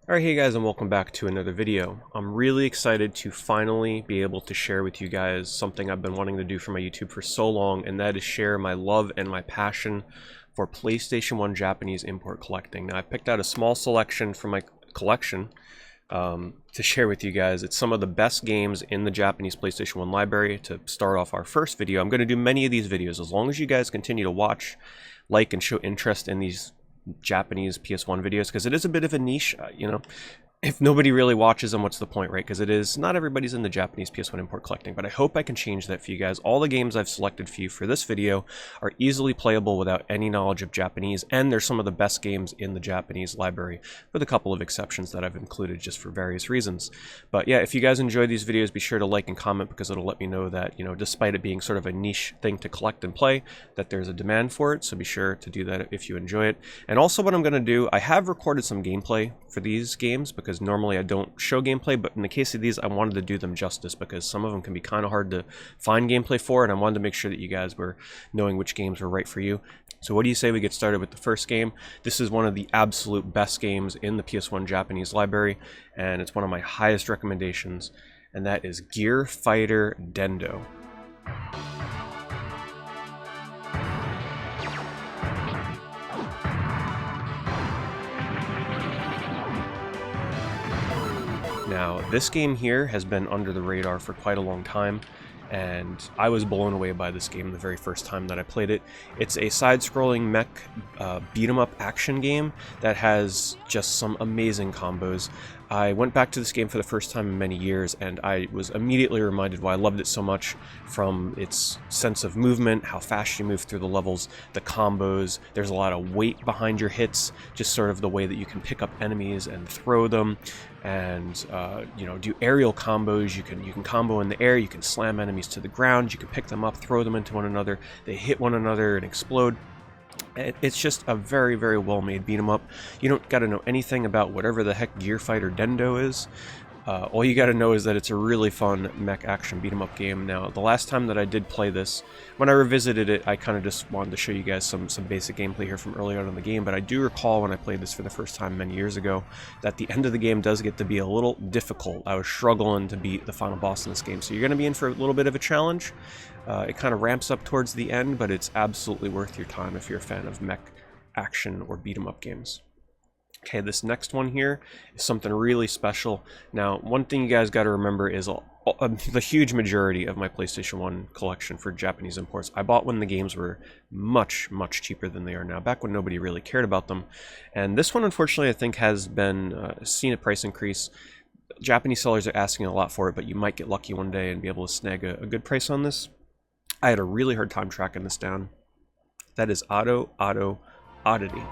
Alright, hey guys, and welcome back to another video. I'm really excited to finally be able to share with you guys something I've been wanting to do for my YouTube for so long, and that is share my love and my passion for PlayStation 1 Japanese import collecting. Now, I picked out a small selection from my collection to share with you guys. It's some of the best games in the Japanese PlayStation 1 library. To start off our first video, I'm going to do many of these videos as long as you guys continue to watch, like, and show interest in these Japanese PS1 videos, because it is a bit of a niche, if nobody really watches them, what's the point, right? Because it is, not everybody's in the Japanese PS1 import collecting, but I hope I can change that for you guys. All the games I've selected for you for this video are easily playable without any knowledge of Japanese, and they're some of the best games in the Japanese library, with a couple of exceptions that I've included just for various reasons. But yeah, if you guys enjoy these videos, be sure to like and comment, because it'll let me know that, despite it being sort of a niche thing to collect and play, that there's a demand for it, so be sure to do that if you enjoy it. And also what I'm going to do, I have recorded some gameplay for these games, because normally I don't show gameplay, but in the case of these, I wanted to do them justice, because some of them can be kind of hard to find gameplay for, and I wanted to make sure that you guys were knowing which games were right for you. So what do you say we get started with the first game? This is one of the absolute best games in the PS1 Japanese library, and it's one of my highest recommendations, and that is Gear Fighter Dendo. Now, this game here has been under the radar for quite a long time, and I was blown away by this game the very first time that I played it. It's a side-scrolling mech beat-em-up action game that has just some amazing combos. I went back to this game for the first time in many years, and I was immediately reminded why I loved it so much, from its sense of movement, how fast you move through the levels, the combos. There's a lot of weight behind your hits, just sort of the way that you can pick up enemies and throw them, and do aerial combos. You can combo in the air, you can slam enemies to the ground, you can pick them up, throw them into one another, they hit one another and explode. It's just a very, very well-made beat-em-up. You don't got to know anything about whatever the heck Gear Fighter Dendo is. All you got to know is that it's a really fun mech action beat-em-up game. Now, the last time that I did play this, when I revisited it, I kind of just wanted to show you guys some basic gameplay here from early on in the game, but I do recall when I played this for the first time many years ago that the end of the game does get to be a little difficult. I was struggling to beat the final boss in this game, so you're going to be in for a little bit of a challenge. It kind of ramps up towards the end, but it's absolutely worth your time if you're a fan of mech action or beat-em-up games. Okay, this next one here is something really special. Now, one thing you guys got to remember is the huge majority of my PlayStation 1 collection for Japanese imports I bought when the games were much, much cheaper than they are now, back when nobody really cared about them. And this one, unfortunately, I think has been seen a price increase. Japanese sellers are asking a lot for it, but you might get lucky one day and be able to snag a good price on this. I had a really hard time tracking this down. That is Odo Odo Oddity.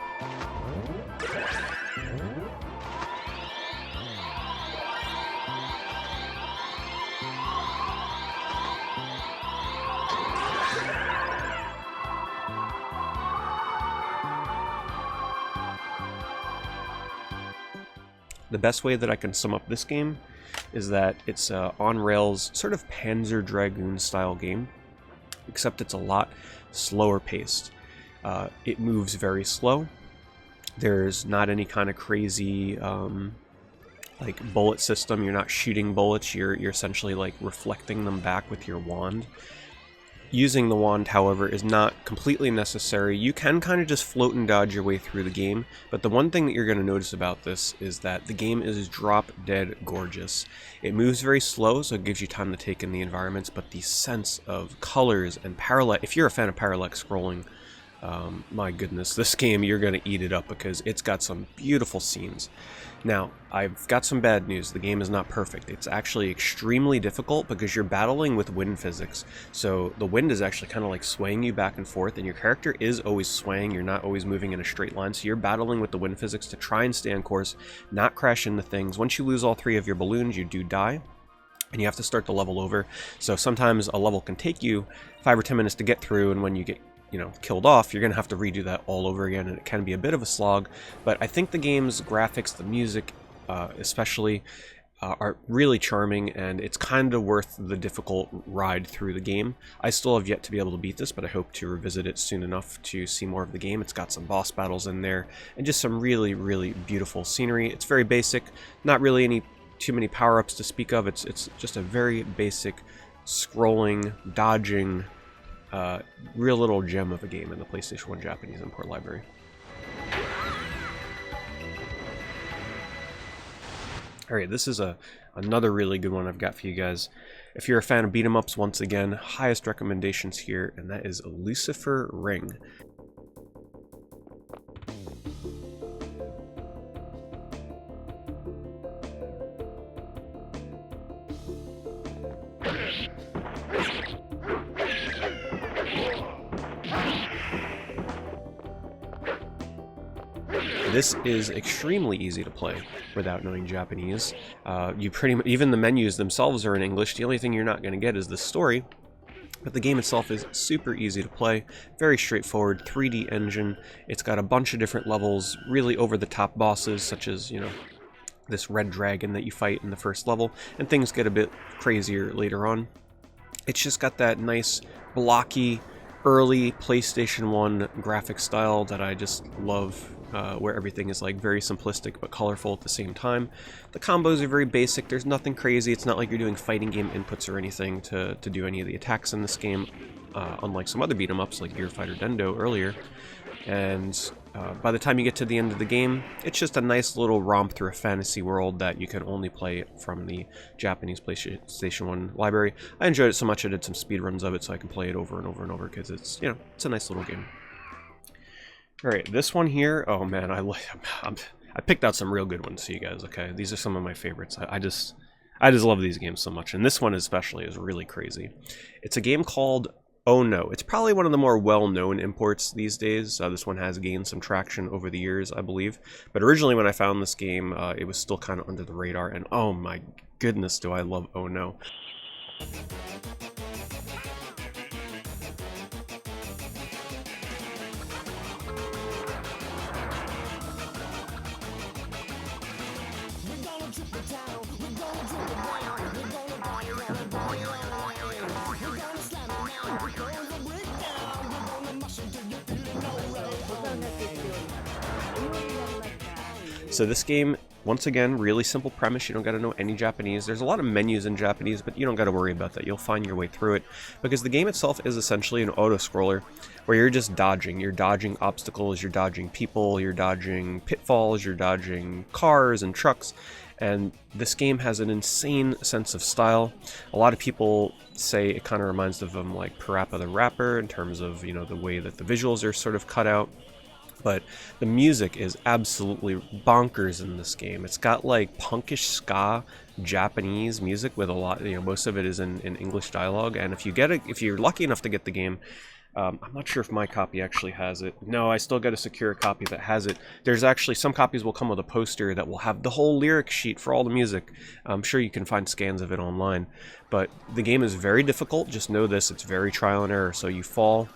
The best way that I can sum up this game is that it's on-rails, sort of Panzer Dragoon style game, except it's a lot slower paced. It moves very slow. There's not any kind of crazy like bullet system. You're not shooting bullets, you're essentially like reflecting them back with your wand. Using the wand, however, is not completely necessary. You can kind of just float and dodge your way through the game, but the one thing that you're going to notice about this is that the game is drop-dead gorgeous. It moves very slow, so it gives you time to take in the environments, but the sense of colors and parallax, if you're a fan of parallax scrolling, my goodness, this game, you're going to eat it up, because it's got some beautiful scenes. Now, I've got some bad news. The game is not perfect. It's actually extremely difficult because you're battling with wind physics. So the wind is actually kind of like swaying you back and forth, and your character is always swaying. You're not always moving in a straight line. So you're battling with the wind physics to try and stay on course, not crash into things. Once you lose all 3 of your balloons, you do die, and you have to start the level over. So sometimes a level can take you 5 or 10 minutes to get through, and when you get killed off, you're going to have to redo that all over again, and it can be a bit of a slog. But I think the game's graphics, the music especially, are really charming, and it's kind of worth the difficult ride through the game. I still have yet to be able to beat this, but I hope to revisit it soon enough to see more of the game. It's got some boss battles in there, and just some really, really beautiful scenery. It's very basic, not really too many power-ups to speak of. It's just a very basic, scrolling, dodging, real little gem of a game in the PlayStation 1 Japanese import library. Alright, this is another really good one I've got for you guys. If you're a fan of beat-em-ups, once again, highest recommendations here, and that is Lucifer Ring. This is extremely easy to play without knowing Japanese. Even the menus themselves are in English. The only thing you're not going to get is the story. But the game itself is super easy to play, very straightforward, 3D engine. It's got a bunch of different levels, really over-the-top bosses, such as, you know, this red dragon that you fight in the first level, and things get a bit crazier later on. It's just got that nice, blocky, early PlayStation 1 graphic style that I just love. Where everything is like very simplistic but colorful at the same time. The combos are very basic, there's nothing crazy, it's not like you're doing fighting game inputs or anything to do any of the attacks in this game, unlike some other beat-em-ups like Gear Fighter Dendo earlier. And by the time you get to the end of the game, it's just a nice little romp through a fantasy world that you can only play from the Japanese PlayStation 1 library. I enjoyed it so much I did some speedruns of it so I can play it over and over and over because it's, you know, it's a nice little game. Alright, this one here, oh man, I picked out some real good ones for you guys, okay? These are some of my favorites. I just love these games so much, and this one especially is really crazy. It's a game called Oh No. It's probably one of the more well-known imports these days. This one has gained some traction over the years, I believe. But originally when I found this game, it was still kind of under the radar, and oh my goodness do I love Oh No. So this game, once again, really simple premise. You don't got to know any Japanese. There's a lot of menus in Japanese, but you don't got to worry about that. You'll find your way through it because the game itself is essentially an auto-scroller where you're just dodging. You're dodging obstacles, you're dodging people, you're dodging pitfalls, you're dodging cars and trucks. And this game has an insane sense of style. A lot of people say it kind of reminds them of like Parappa the Rapper in terms of, you know, the way that the visuals are sort of cut out. But the music is absolutely bonkers in this game. It's got like punkish ska Japanese music with a lot, you know, most of it is in English dialogue. And if you're lucky enough to get the game, I'm not sure if my copy actually has it. No, I still got to secure a copy that has it. There's actually some copies will come with a poster that will have the whole lyric sheet for all the music. I'm sure you can find scans of it online. But the game is very difficult. Just know this, it's very trial and error. So you fall,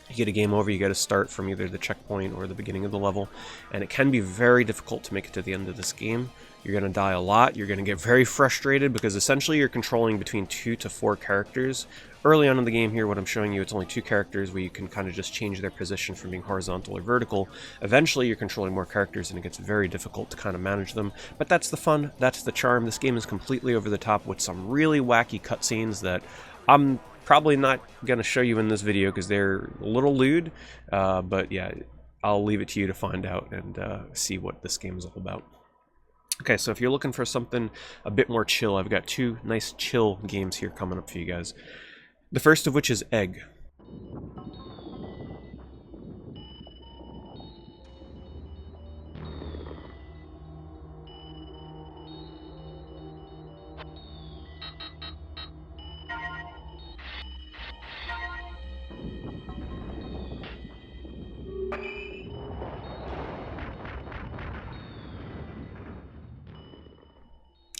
you get a game over, you got to start from either the checkpoint or the beginning of the level, and it can be very difficult to make it to the end of this game. You're going to die a lot, you're going to get very frustrated because essentially you're controlling between 2 to 4 characters. Early on in the game here, what I'm showing you, it's only 2 characters where you can kind of just change their position from being horizontal or vertical. Eventually you're controlling more characters and it gets very difficult to kind of manage them, but that's the fun, that's the charm. This game is completely over the top with some really wacky cutscenes that I'm probably not going to show you in this video because they're a little lewd, but yeah, I'll leave it to you to find out and see what this game is all about. Okay, so if you're looking for something a bit more chill, I've got 2 nice chill games here coming up for you guys. The first of which is Egg.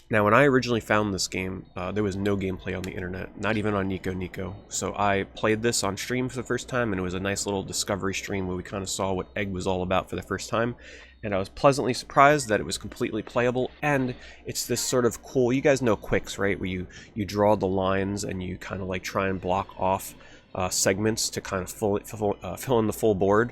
Now, when I originally found this game, there was no gameplay on the internet, not even on Nico Nico. So I played this on stream for the first time, and it was a nice little discovery stream where we kind of saw what Egg was all about for the first time. And I was pleasantly surprised that it was completely playable, and it's this sort of cool, you guys know quicks, right? Where you draw the lines and you kind of like try and block off segments to kind of fill in the full board.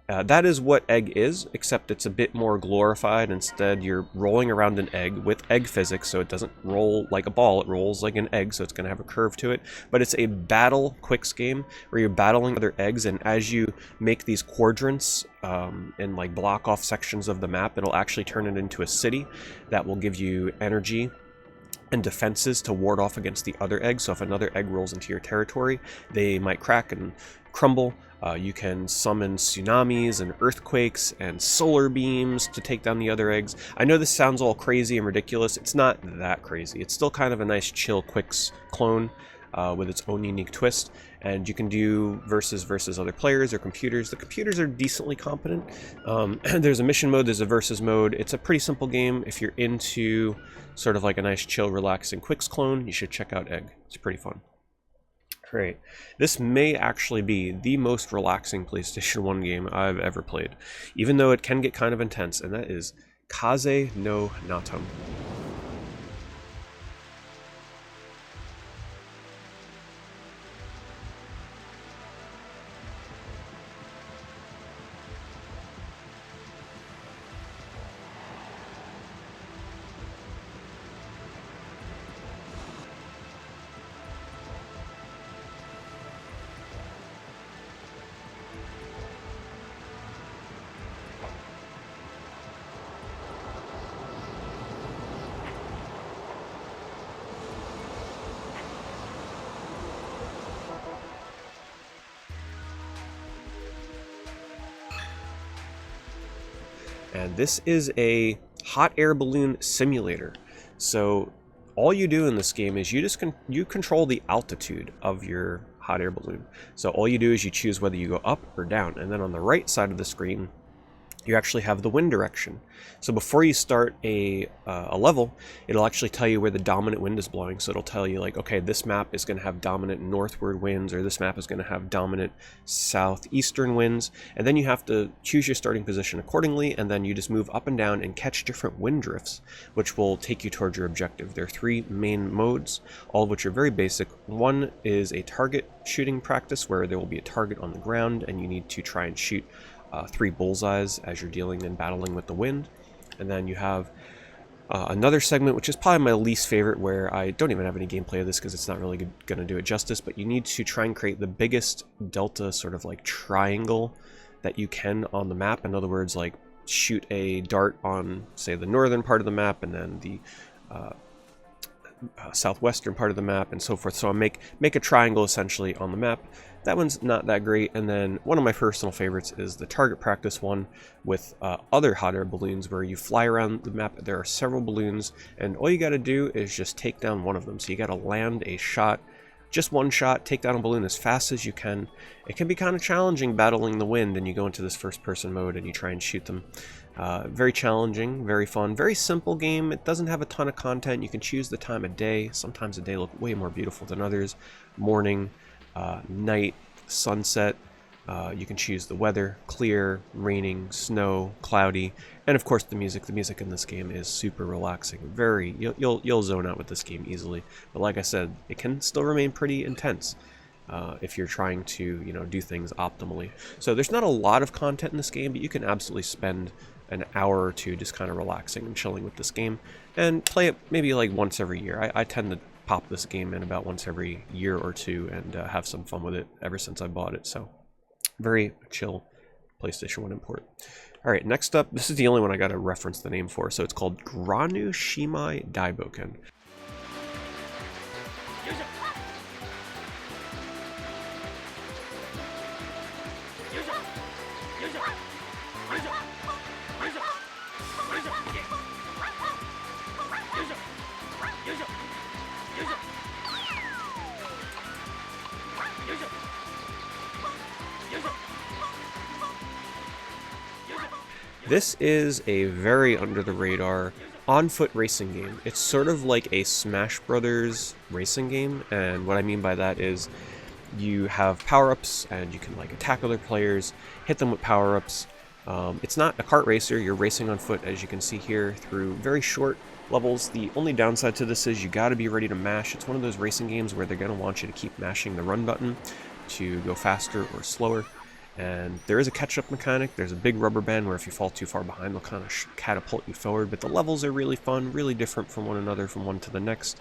That is what Egg is, except it's a bit more glorified. Instead, you're rolling around an egg with egg physics, so it doesn't roll like a ball, it rolls like an egg, so it's going to have a curve to it. But it's a battle quicks game where you're battling other eggs, and as you make these quadrants and like block off sections of the map, it'll actually turn it into a city that will give you energy and defenses to ward off against the other egg. So if another egg rolls into your territory, they might crack and crumble. You can summon tsunamis and earthquakes and solar beams to take down the other eggs. I know this sounds all crazy and ridiculous. It's not that crazy. It's still kind of a nice chill quicks clone with its own unique twist. And you can do versus other players or computers. The computers are decently competent. There's a mission mode, there's a versus mode. It's a pretty simple game. If you're into sort of like a nice chill relaxing quicks clone, you should check out Egg. It's pretty fun. Great. This may actually be the most relaxing PlayStation 1 game I've ever played, even though it can get kind of intense, and that is Kaze No Notam. And this is a hot air balloon simulator. So all you do in this game is you control the altitude of your hot air balloon. So all you do is you choose whether you go up or down. And then on the right side of the screen, you actually have the wind direction. So before you start a level, it'll actually tell you where the dominant wind is blowing. So it'll tell you like, okay, this map is going to have dominant northward winds, or this map is going to have dominant southeastern winds. And then you have to choose your starting position accordingly, and then you just move up and down and catch different wind drifts, which will take you towards your objective. There are 3 main modes, all of which are very basic. One is a target shooting practice, where there will be a target on the ground, and you need to try and shoot 3 bullseyes as you're dealing and battling with the wind. And then you have another segment, which is probably my least favorite, where I don't even have any gameplay of this because it's not really going to do it justice, but you need to try and create the biggest delta sort of like triangle that you can on the map. In other words, like shoot a dart on, say, the northern part of the map, and then the southwestern part of the map, and so forth. So I make a triangle essentially on the map. That one's not that great. And then one of my personal favorites is the target practice one with other hot air balloons, where you fly around the map. There are several balloons, and all you got to do is just take down one of them. So you got to land a shot, just one shot, take down a balloon as fast as you can. It can be kind of challenging battling the wind, and you go into this first person mode and you try and shoot them. Very challenging, very fun, very simple game. It doesn't have a ton of content. You can choose the time of day. Sometimes the day look way more beautiful than others. Morning, night, sunset. You can choose the weather: clear, raining, snow, cloudy, and of course the music. The music in this game is super relaxing. Very, you'll zone out with this game easily. But like I said, it can still remain pretty intense if you're trying to, do things optimally. So there's not a lot of content in this game, but you can absolutely spend an hour or two just kind of relaxing and chilling with this game, and play it maybe like once every year. I tend to pop this game in about once every year or two and have some fun with it ever since I bought it. So very chill PlayStation 1 import. All right, next up, this is the only one I got to reference the name for. So it's called Granu-Shimai Daibouken. This is a very under the radar on-foot racing game. It's sort of like a Smash Brothers racing game, and what I mean by that is you have power-ups, and you can like attack other players, hit them with power-ups. It's not a kart racer, you're racing on foot, as you can see here, through very short levels. The only downside to this is you gotta be ready to mash. It's one of those racing games where they're gonna want you to keep mashing the run button to go faster or slower. And there is a catch-up mechanic. There's a big rubber band where if you fall too far behind, they'll kind of catapult you forward. But the levels are really fun, really different from one another, from one to the next.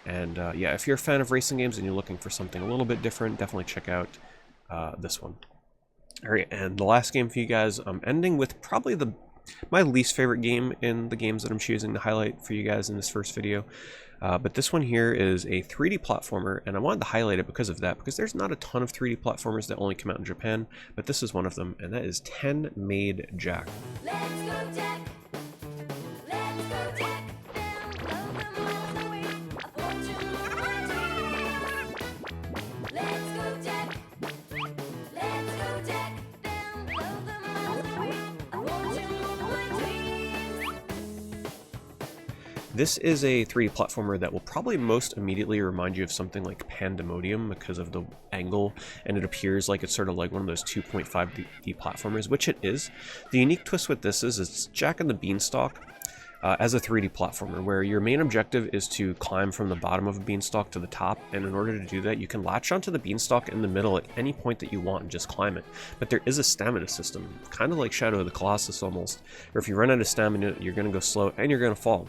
And yeah, if you're a fan of racing games and you're looking for something a little bit different, definitely check out this one. All right, and the last game for you guys, I'm ending with probably my least favorite game in the games that I'm choosing to highlight for you guys in this first video. But this one here is a 3D platformer, and I wanted to highlight it because of that, because there's not a ton of 3D platformers that only come out in Japan, but this is one of them, and that is 10 Made Jack. Let's go, Jack. Let's go, Jack. Down the motorway, a fortune waiting. Let's go, Jack. Let's go, Jack. Down the motorway, a fortune waiting. This is a 3D platformer that will probably most immediately remind you of something like Pandemonium because of the angle, and it appears like it's sort of like one of those 2.5D platformers, which it is. The unique twist with this is it's Jack and the Beanstalk as a 3D platformer, where your main objective is to climb from the bottom of a beanstalk to the top, and in order to do that, you can latch onto the beanstalk in the middle at any point that you want and just climb it. But there is a stamina system, kind of like Shadow of the Colossus almost, where if you run out of stamina, you're going to go slow and you're going to fall.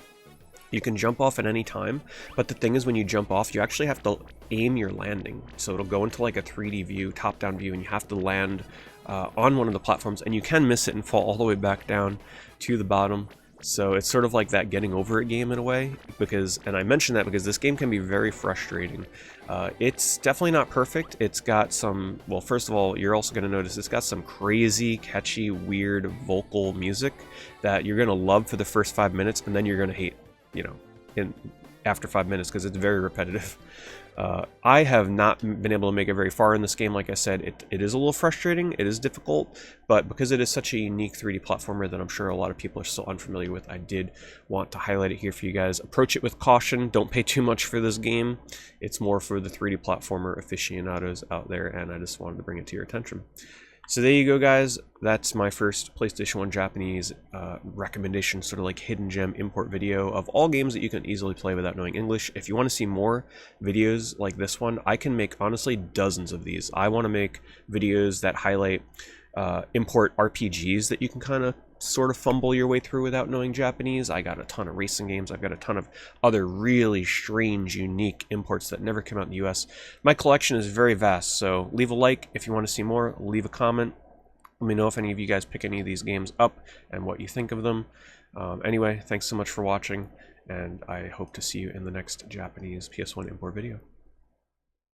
You can jump off at any time, but the thing is when you jump off, you actually have to aim your landing. So it'll go into like a 3D view, top-down view, and you have to land on one of the platforms, and you can miss it and fall all the way back down to the bottom. So it's sort of like that getting over it game in a way, and I mention that because this game can be very frustrating. It's definitely not perfect. It's got some, well, first of all, you're also going to notice it's got some crazy, catchy, weird vocal music that you're going to love for the first 5 minutes, and then you're going to hate, you know, after 5 minutes, because it's very repetitive. I have not been able to make it very far in this game. Like I said, it is a little frustrating, it is difficult, but because it is such a unique 3D platformer that I'm sure a lot of people are still unfamiliar with, I did want to highlight it here for you guys. Approach it with caution, don't pay too much for this game. It's more for the 3D platformer aficionados out there, and I just wanted to bring it to your attention. So there you go, guys. That's my first PlayStation 1 Japanese recommendation, sort of like hidden gem import video of all games that you can easily play without knowing English. If you want to see more videos like this one, I can make, honestly, dozens of these. I want to make videos that highlight import RPGs that you can kind of sort of fumble your way through without knowing Japanese. I got a ton of racing games. I've got a ton of other really strange, unique imports that never came out in the US. My collection is very vast, so leave a like if you want to see more. Leave a comment. Let me know if any of you guys pick any of these games up and what you think of them. Anyway, thanks so much for watching, and I hope to see you in the next Japanese PS1 import video.